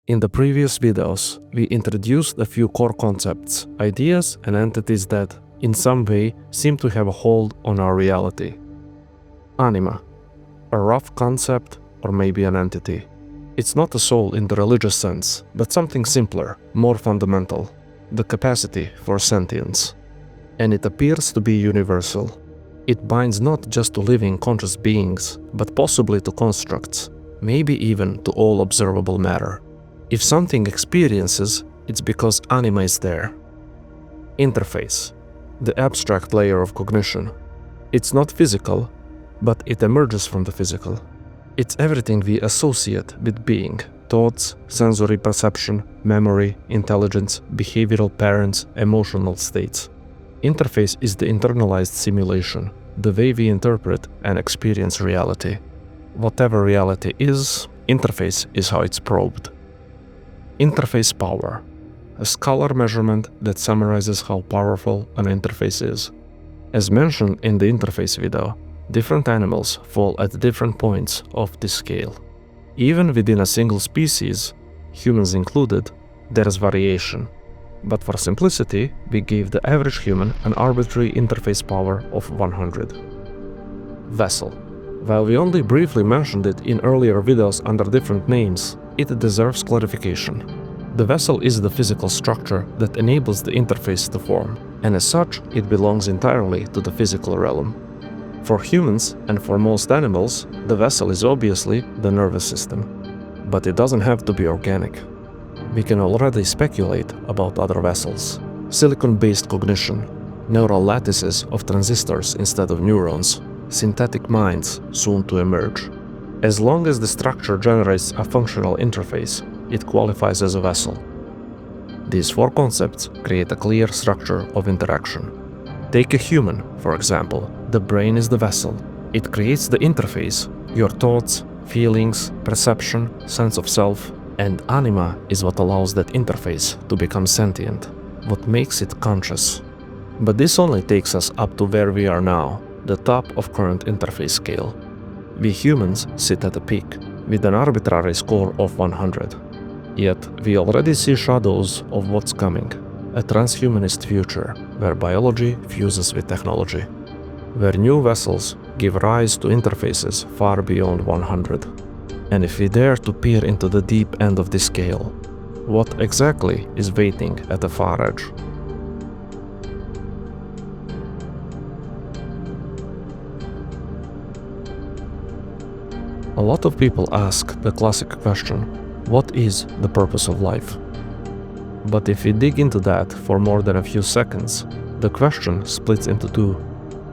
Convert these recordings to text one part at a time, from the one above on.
In the previous videos, we introduced a few core concepts, ideas and entities that, in some way, seem to have a hold on our reality. Anima, a rough concept or maybe an entity. It's not a soul in the religious sense, but something simpler, more fundamental, the capacity for sentience. And it appears to be universal. It binds not just to living conscious beings, but possibly to constructs, maybe even to all observable matter. If something experiences, it's because anima is there. Interface, the abstract layer of cognition. It's not physical, but it emerges from the physical. It's everything we associate with being: thoughts, sensory perception, memory, intelligence, behavioral patterns, emotional states. Interface is the internalized simulation, the way we interpret and experience reality. Whatever reality is, interface is how it's probed. Interface power, a scalar measurement that summarizes how powerful an interface is. As mentioned in the interface video, different animals fall at different points of this scale. Even within a single species, humans included, there is variation. But for simplicity, we gave the average human an arbitrary interface power of 100. Vessel. While we only briefly mentioned it in earlier videos under different names, it deserves clarification. The vessel is the physical structure that enables the interface to form, and as such, it belongs entirely to the physical realm. For humans, and for most animals, the vessel is obviously the nervous system. But it doesn't have to be organic. We can already speculate about other vessels. Silicon-based cognition, neural lattices of transistors instead of neurons, synthetic minds soon to emerge. As long as the structure generates a functional interface, it qualifies as a vessel. These four concepts create a clear structure of interaction. Take a human, for example. The brain is the vessel. It creates the interface, your thoughts, feelings, perception, sense of self, and anima is what allows that interface to become sentient, what makes it conscious. But this only takes us up to where we are now, the top of current interface scale. We humans sit at a peak, with an arbitrary score of 100. Yet, we already see shadows of what's coming, a transhumanist future, where biology fuses with technology, where new vessels give rise to interfaces far beyond 100. And if we dare to peer into the deep end of this scale, what exactly is waiting at the far edge? A lot of people ask the classic question, what is the purpose of life? But if we dig into that for more than a few seconds, the question splits into two.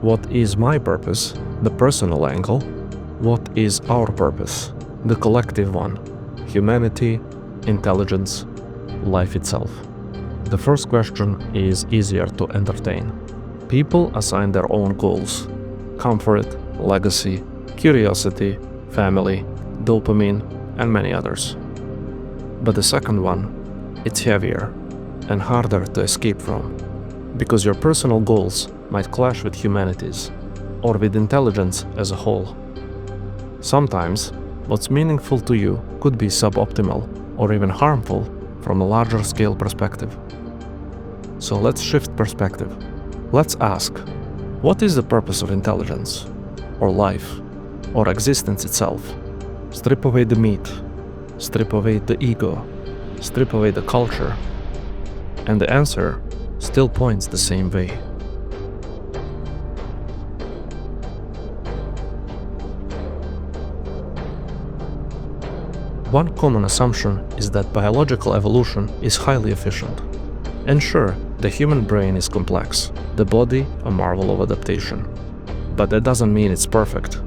What is my purpose, the personal angle? What is our purpose, the collective one? Humanity, intelligence, life itself. The first question is easier to entertain. People assign their own goals: comfort, legacy, curiosity, family, dopamine, and many others. But the second one, it's heavier and harder to escape from, because your personal goals might clash with humanity's, or with intelligence as a whole. Sometimes, what's meaningful to you could be suboptimal or even harmful from a larger scale perspective. So let's shift perspective. Let's ask, what is the purpose of intelligence, or life, or existence itself? Strip away the meat, strip away the ego, strip away the culture, and the answer still points the same way. One common assumption is that biological evolution is highly efficient. And sure, the human brain is complex, the body a marvel of adaptation. But that doesn't mean it's perfect,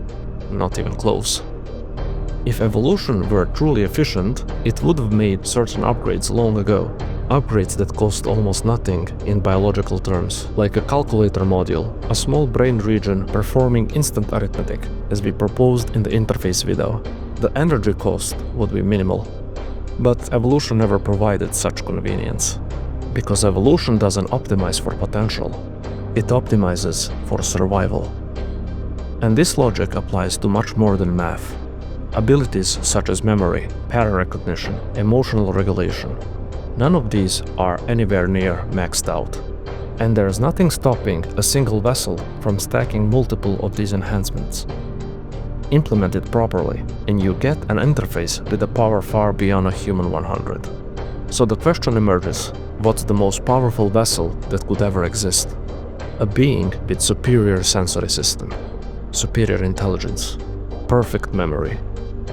not even close. If evolution were truly efficient, it would have made certain upgrades long ago. Upgrades that cost almost nothing in biological terms, like a calculator module, a small brain region performing instant arithmetic, as we proposed in the interface video. The energy cost would be minimal. But evolution never provided such convenience. Because evolution doesn't optimize for potential, it optimizes for survival. And this logic applies to much more than math. Abilities such as memory, pattern recognition, emotional regulation. None of these are anywhere near maxed out. And there is nothing stopping a single vessel from stacking multiple of these enhancements. Implement it properly, and you get an interface with a power far beyond a human 100. So the question emerges, what's the most powerful vessel that could ever exist? A being with superior sensory system, superior intelligence, perfect memory,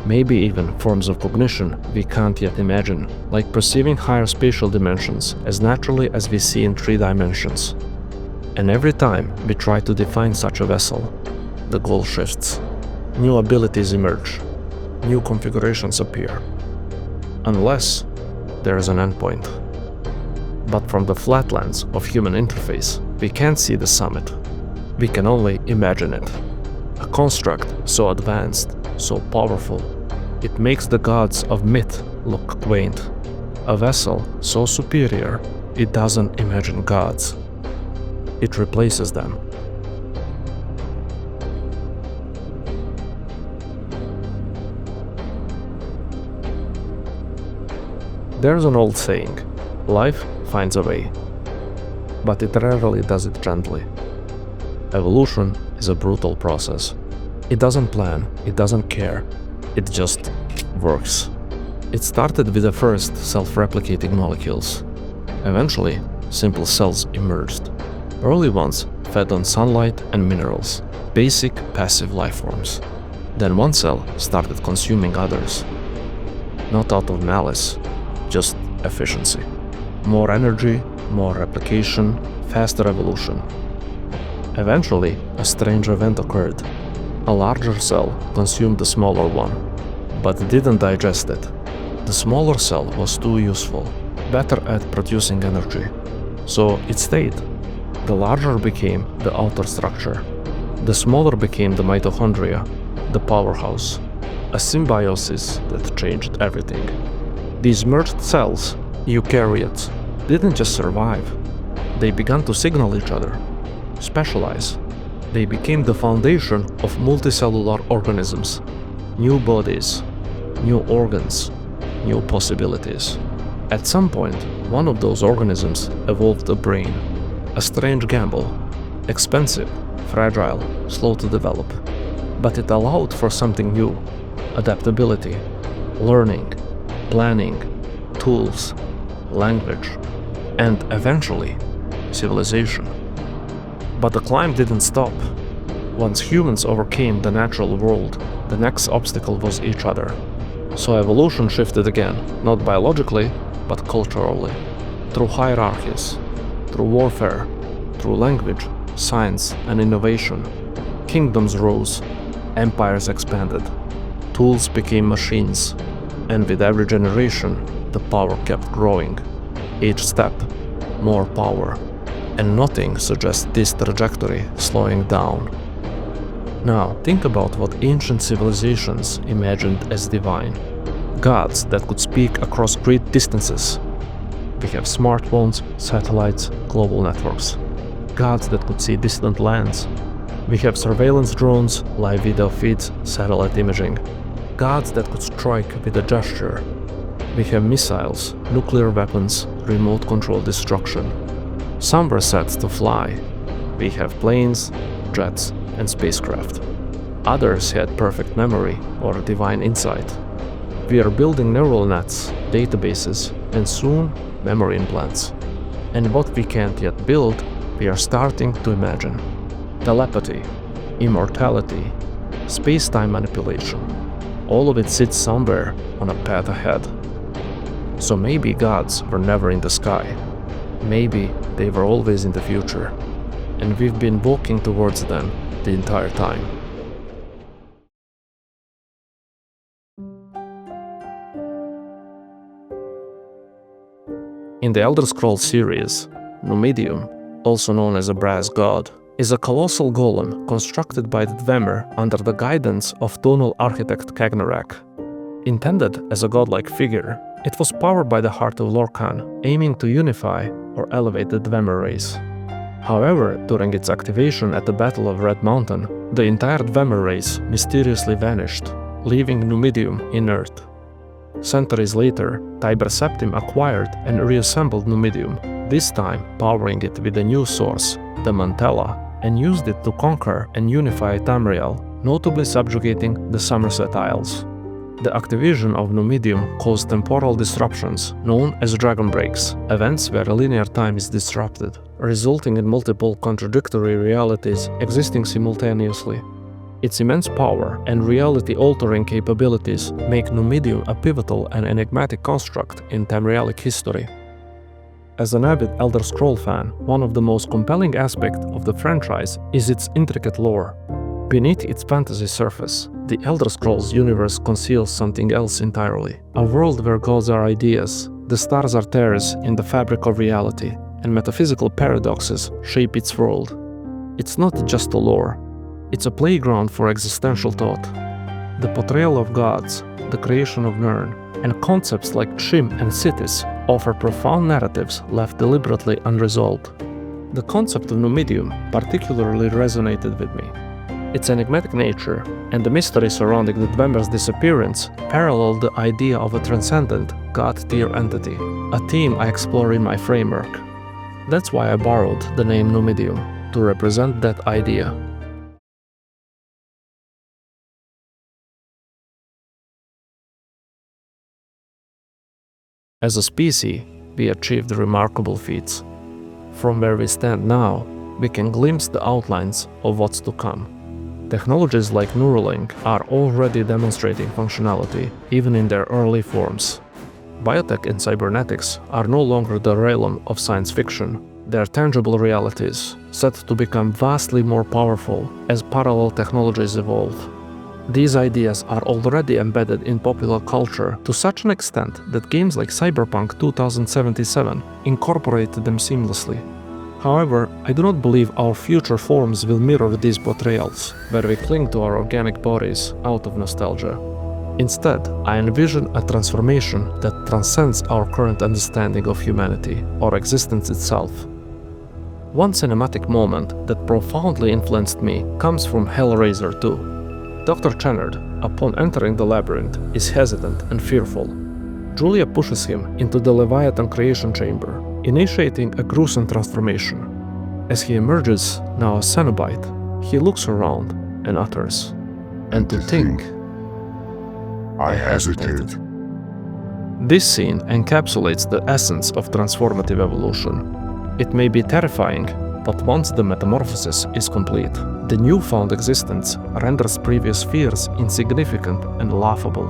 maybe even forms of cognition we can't yet imagine, like perceiving higher spatial dimensions as naturally as we see in 3 dimensions. And every time we try to define such a vessel, the goal shifts. New abilities emerge, new configurations appear. Unless there is an endpoint. But from the flatlands of human interface, we can't see the summit. We can only imagine it. A construct so advanced, so powerful, it makes the gods of myth look quaint. A vessel so superior, it doesn't imagine gods. It replaces them. There's an old saying, life finds a way, but it rarely does it gently. Evolution is a brutal process. It doesn't plan, it doesn't care, it just works. It started with the first self-replicating molecules. Eventually, simple cells emerged. Early ones fed on sunlight and minerals, basic passive life forms. Then one cell started consuming others. Not out of malice, just efficiency. More energy, more replication, faster evolution. Eventually, a strange event occurred. A larger cell consumed the smaller one, but didn't digest it. The smaller cell was too useful, better at producing energy. So it stayed. The larger became the outer structure. The smaller became the mitochondria, the powerhouse. A symbiosis that changed everything. These merged cells, eukaryotes, didn't just survive. They began to signal each other, specialize. They became the foundation of multicellular organisms. New bodies, new organs, new possibilities. At some point, one of those organisms evolved a brain. A strange gamble. Expensive, fragile, slow to develop. But it allowed for something new. Adaptability, learning, planning, tools, language, and eventually, civilization. But the climb didn't stop. Once humans overcame the natural world, the next obstacle was each other. So evolution shifted again, not biologically, but culturally. Through hierarchies, through warfare, through language, science, and innovation. Kingdoms rose, empires expanded, tools became machines, and with every generation, the power kept growing. Each step, more power. And nothing suggests this trajectory slowing down. Now, think about what ancient civilizations imagined as divine. Gods that could speak across great distances. We have smartphones, satellites, global networks. Gods that could see distant lands. We have surveillance drones, live video feeds, satellite imaging. Gods that could strike with a gesture. We have missiles, nuclear weapons, remote control destruction. Some were set to fly. We have planes, jets, and spacecraft. Others had perfect memory or divine insight. We are building neural nets, databases, and soon memory implants. And what we can't yet build, we are starting to imagine. Telepathy, immortality, space-time manipulation. All of it sits somewhere on a path ahead. So maybe gods were never in the sky. Maybe they were always in the future. And we've been walking towards them the entire time. In the Elder Scrolls series, Numidium, also known as a brass god, is a colossal golem constructed by the Dwemer under the guidance of tonal architect Cagnarak. Intended as a godlike figure, it was powered by the heart of Lorkhan, aiming to unify or elevate the Dwemer race. However, during its activation at the Battle of Red Mountain, the entire Dwemer race mysteriously vanished, leaving Numidium inert. Centuries later, Tiber Septim acquired and reassembled Numidium, this time powering it with a new source, the Mantella, and used it to conquer and unify Tamriel, notably subjugating the Somerset Isles. The activation of Numidium caused temporal disruptions, known as Dragon Breaks, events where linear time is disrupted, resulting in multiple contradictory realities existing simultaneously. Its immense power and reality-altering capabilities make Numidium a pivotal and enigmatic construct in Tamrielic history. As an avid Elder Scrolls fan, one of the most compelling aspects of the franchise is its intricate lore. Beneath its fantasy surface, the Elder Scrolls universe conceals something else entirely. A world where gods are ideas, the stars are tears in the fabric of reality, and metaphysical paradoxes shape its world. It's not just a lore, it's a playground for existential thought. The portrayal of gods, the creation of Nirn, and concepts like Shim and cities offer profound narratives left deliberately unresolved. The concept of Numidium particularly resonated with me. Its enigmatic nature and the mystery surrounding the Dwemer's disappearance parallel the idea of a transcendent, god-tier entity, a theme I explore in my framework. That's why I borrowed the name Numidium, to represent that idea. As a species, we achieved remarkable feats. From where we stand now, we can glimpse the outlines of what's to come. Technologies like Neuralink are already demonstrating functionality, even in their early forms. Biotech and cybernetics are no longer the realm of science fiction. They are tangible realities, set to become vastly more powerful as parallel technologies evolve. These ideas are already embedded in popular culture to such an extent that games like Cyberpunk 2077 incorporate them seamlessly. However, I do not believe our future forms will mirror these portrayals, where we cling to our organic bodies out of nostalgia. Instead, I envision a transformation that transcends our current understanding of humanity or existence itself. One cinematic moment that profoundly influenced me comes from Hellraiser 2. Dr. Chennard, upon entering the labyrinth, is hesitant and fearful. Julia pushes him into the Leviathan creation chamber, initiating a gruesome transformation. As he emerges, now a Cenobite, he looks around and utters, "And to think, I hesitated." This scene encapsulates the essence of transformative evolution. It may be terrifying, but once the metamorphosis is complete, the newfound existence renders previous fears insignificant and laughable.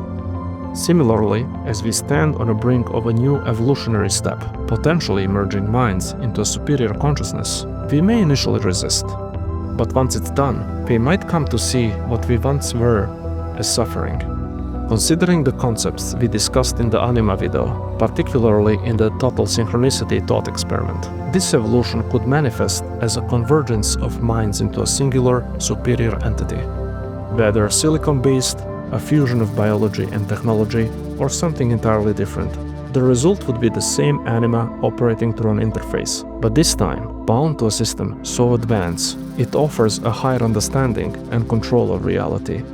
Similarly, as we stand on the brink of a new evolutionary step, potentially merging minds into a superior consciousness, we may initially resist. But once it's done, we might come to see what we once were as suffering. Considering the concepts we discussed in the Anima video, particularly in the Total Synchronicity thought experiment, this evolution could manifest as a convergence of minds into a singular, superior entity. Whether silicon-based, a fusion of biology and technology, or something entirely different. The result would be the same anima operating through an interface, but this time bound to a system so advanced it offers a higher understanding and control of reality,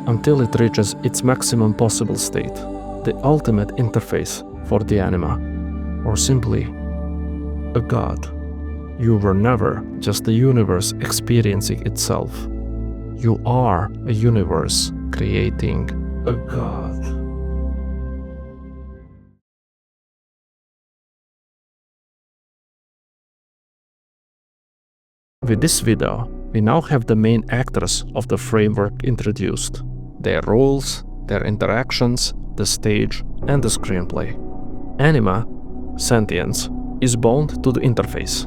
until it reaches its maximum possible state, the ultimate interface for the anima, or simply a god. You were never just a universe experiencing itself. You are a universe creating a god. With this video, we now have the main actors of the framework introduced, their roles, their interactions, the stage, and the screenplay. Anima, sentience, is bound to the interface,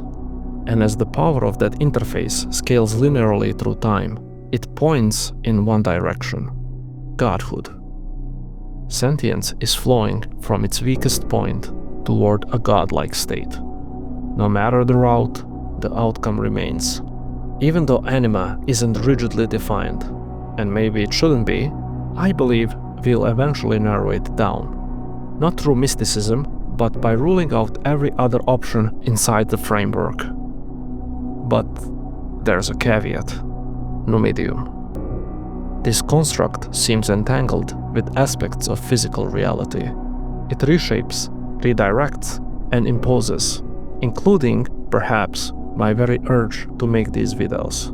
and as the power of that interface scales linearly through time, it points in one direction: godhood. Sentience is flowing from its weakest point toward a godlike state. No matter the route, the outcome remains. Even though anima isn't rigidly defined, and maybe it shouldn't be, I believe we'll eventually narrow it down. Not through mysticism, but by ruling out every other option inside the framework. But there's a caveat: Numidium. This construct seems entangled with aspects of physical reality. It reshapes, redirects, and imposes, including, perhaps, my very urge to make these videos.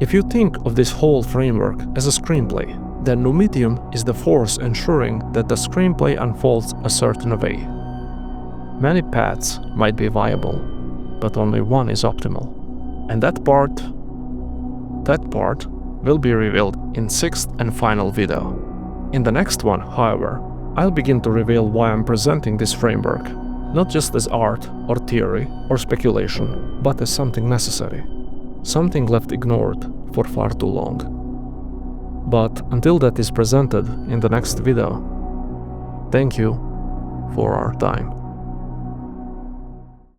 If you think of this whole framework as a screenplay, then Numidium is the force ensuring that the screenplay unfolds a certain way. Many paths might be viable, but only one is optimal. And that part will be revealed in 6th and final video. In the next one, however, I'll begin to reveal why I'm presenting this framework, not just as art or theory or speculation, but as something necessary, something left ignored for far too long. But until that is presented in the next video, thank you for our time.